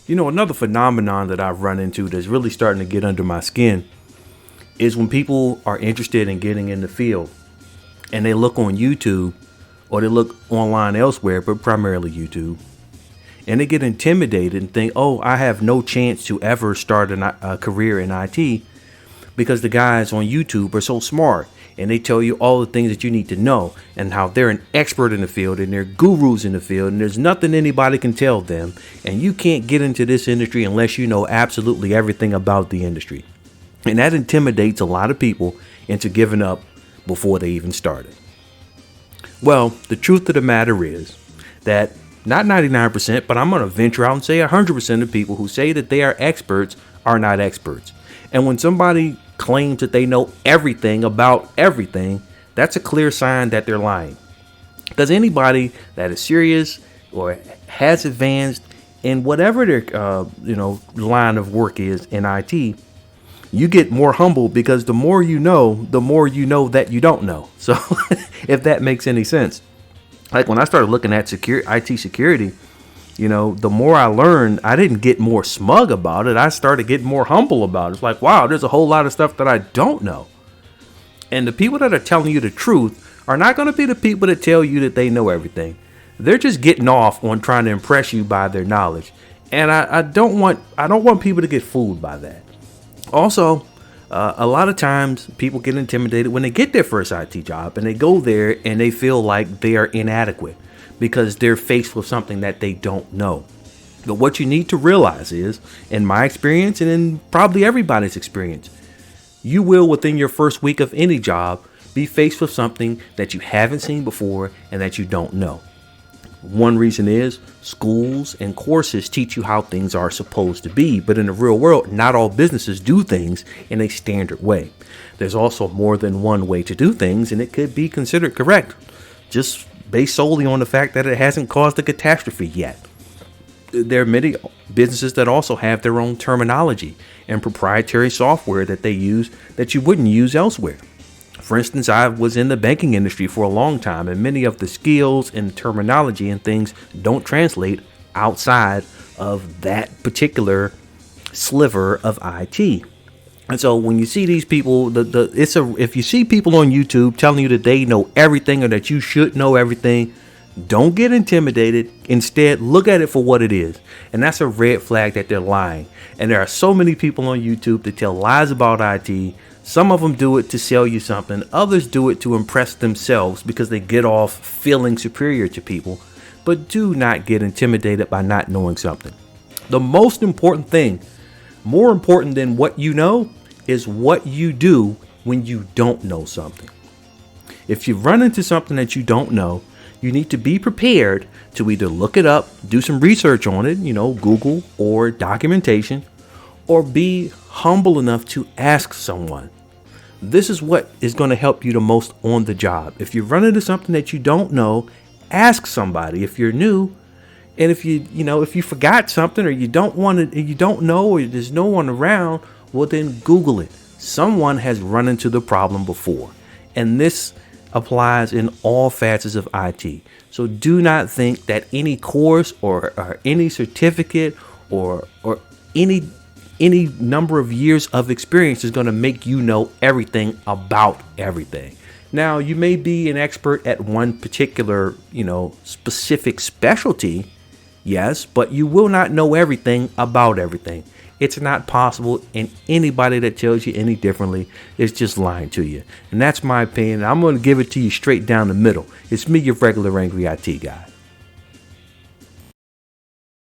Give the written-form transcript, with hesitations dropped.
Another phenomenon that I've run into that's really starting to get under my skin is when people are interested in getting in the field and they look on YouTube or they look online elsewhere, but primarily YouTube, and they get intimidated and think, oh, I have no chance to ever start a career in IT because the guys on YouTube are so smart and they tell you all the things that you need to know and how they're an expert in the field and they're gurus in the field and there's nothing anybody can tell them. And you can't get into this industry unless you know absolutely everything about the industry. And that intimidates a lot of people into giving up before they even started. Well, the truth of the matter is that not 99%, but I'm going to venture out and say 100% of people who say that they are experts are not experts. And when somebody claims that they know everything about everything, that's a clear sign that they're lying. Because anybody that is serious or has advanced in whatever their line of work is in IT, you get more humble because the more you know that you don't know. So if that makes any sense. Like when I started looking at IT security, the more I learned, I didn't get more smug about it. I started getting more humble about it. It's like, wow, there's a whole lot of stuff that I don't know. And the people that are telling you the truth are not going to be the people that tell you that they know everything. They're just getting off on trying to impress you by their knowledge. And I don't want people to get fooled by that. Also, a lot of times people get intimidated when they get their first IT job and they go there and they feel like they are inadequate because they're faced with something that they don't know. But what you need to realize is, in my experience and in probably everybody's experience, you will within your first week of any job be faced with something that you haven't seen before and that you don't know. One reason is schools and courses teach you how things are supposed to be, but in the real world, not all businesses do things in a standard way. There's also more than one way to do things, and it could be considered correct, just based solely on the fact that it hasn't caused a catastrophe yet. There are many businesses that also have their own terminology and proprietary software that they use that you wouldn't use elsewhere. For instance, I was in the banking industry for a long time, and many of the skills and terminology and things don't translate outside of that particular sliver of IT. And so when you see these people, if you see people on YouTube telling you that they know everything or that you should know everything, don't get intimidated. Instead, look at it for what it is. And that's a red flag that they're lying. And there are so many people on YouTube that tell lies about IT. Some of them do it to sell you something. Others do it to impress themselves because they get off feeling superior to people. But do not get intimidated by not knowing something. The most important thing, more important than what you know, is what you do when you don't know something. If you run into something that you don't know, you need to be prepared to either look it up, do some research on it, Google or documentation, or be humble enough to ask someone. This is what is going to help you the most on the job. If you run into something that you don't know, ask somebody. If you're new, and if you forgot something or you don't want it, you don't know, or there's no one around, well then Google it. Someone has run into the problem before, and this applies in all facets of IT. So do not think that any course or any certificate or any number of years of experience is going to make you know everything about everything. Now, you may be an expert at one particular, specific specialty, yes, but you will not know everything about everything. It's not possible, and anybody that tells you any differently is just lying to you. And that's my opinion. I'm going to give it to you straight down the middle. It's me, your regular angry IT guy.